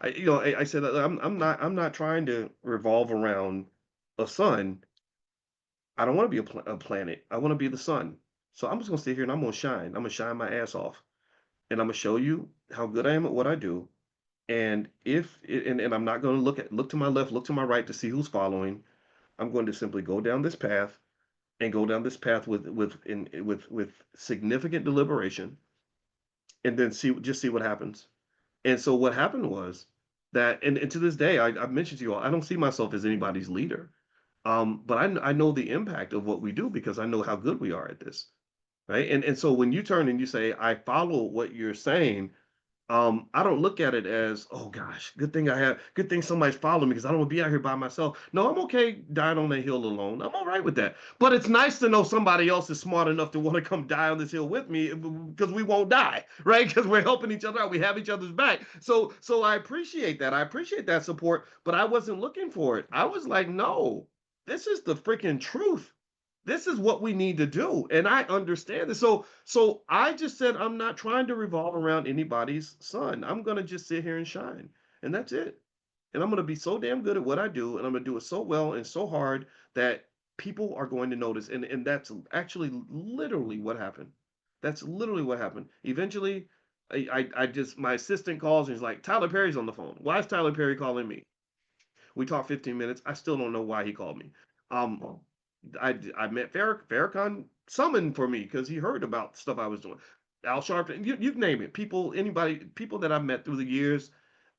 I said I'm not trying to revolve around a sun. I don't want to be a planet. I want to be the sun. So I'm just gonna sit here and I'm gonna shine. I'm gonna shine my ass off, and I'm gonna show you how good I am at what I do. And and I'm not gonna look to my left, look to my right to see who's following. I'm going to simply go down this path and go down this path with significant deliberation, and then see what happens. And so what happened was that, and to this day, I've mentioned to you all, I don't see myself as anybody's leader. But I know the impact of what we do because I know how good we are at this, right? And so when you turn and you say, I follow what you're saying, I don't look at it as, oh gosh, good thing somebody's following me because I don't want to be out here by myself. No, I'm okay dying on that hill alone. I'm all right with that. But it's nice to know somebody else is smart enough to want to come die on this hill with me because we won't die, right? Because we're helping each other out. We have each other's back. So I appreciate that. I appreciate that support, but I wasn't looking for it. I was like, no, this is the freaking truth. This is what we need to do. And I understand this. So I just said I'm not trying to revolve around anybody's sun. I'm gonna just sit here and shine. And that's it. And I'm gonna be so damn good at what I do, and I'm gonna do it so well and so hard that people are going to notice. And that's actually literally what happened. That's literally what happened. Eventually, I just my assistant calls and he's like, Tyler Perry's on the phone. Why is Tyler Perry calling me? We talked 15 minutes. I still don't know why he called me. Um, I met Farrakhan summoned for me because he heard about stuff I was doing. Al Sharpton, you name it. People that I've met through the years,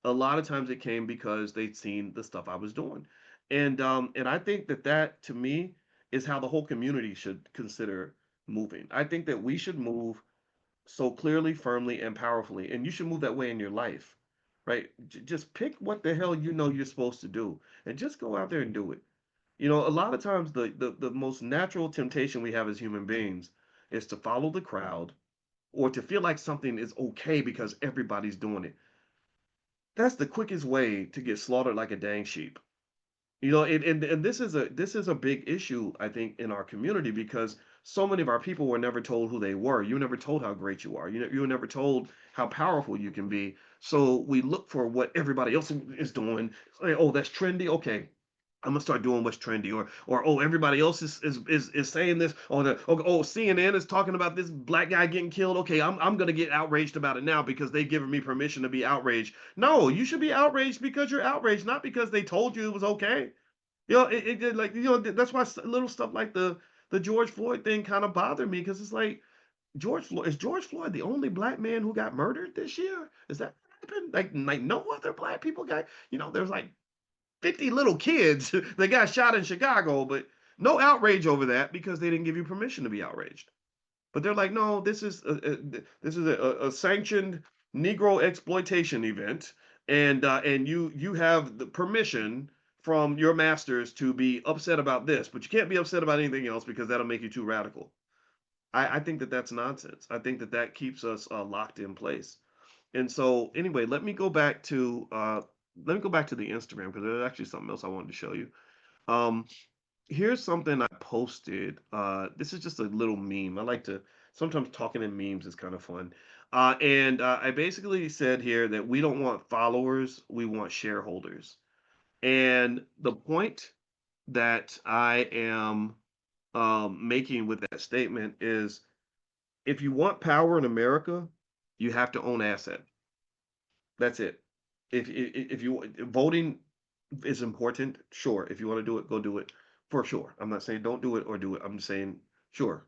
a lot of times it came because they'd seen the stuff I was doing, and I think that to me is how the whole community should consider moving. I think that we should move so clearly, firmly, and powerfully. And you should move that way in your life, right? Just pick what the hell you know you're supposed to do and just go out there and do it. A lot of times the most natural temptation we have as human beings is to follow the crowd or to feel like something is okay because everybody's doing it. That's the quickest way to get slaughtered like a dang sheep. And this is a big issue, I think, in our community because so many of our people were never told who they were. You were never told how great you are. You were never told how powerful you can be. So we look for what everybody else is doing. Say, oh, that's trendy. Okay, I'm gonna start doing what's trendy, or oh, everybody else is saying this, or CNN is talking about this black guy getting killed. Okay, I'm gonna get outraged about it now because they've given me permission to be outraged. No, you should be outraged because you're outraged, not because they told you it was okay. That's why little stuff like the George Floyd thing kind of bothered me because it's like George Floyd the only black man who got murdered this year? Is that happened? Like no other black people got, there's like 50 little kids that got shot in Chicago, but no outrage over that because they didn't give you permission to be outraged. But they're like, no, this is a sanctioned Negro exploitation event, and you have the permission from your masters to be upset about this, but you can't be upset about anything else because that'll make you too radical. I think that that's nonsense. I think that that keeps us locked in place. And so, anyway, let me go back to the Instagram because there's actually something else I wanted to show you. Um, Here's something I posted. This is just a little meme. I like to sometimes talking in memes is kind of fun. And I basically said here that we don't want followers, we want shareholders. And the point that I am making with that statement is if you want power in America, you have to own asset. That's it. If you voting is important, sure. If you want to do it, go do it for sure. I'm not saying don't do it or do it. I'm saying sure.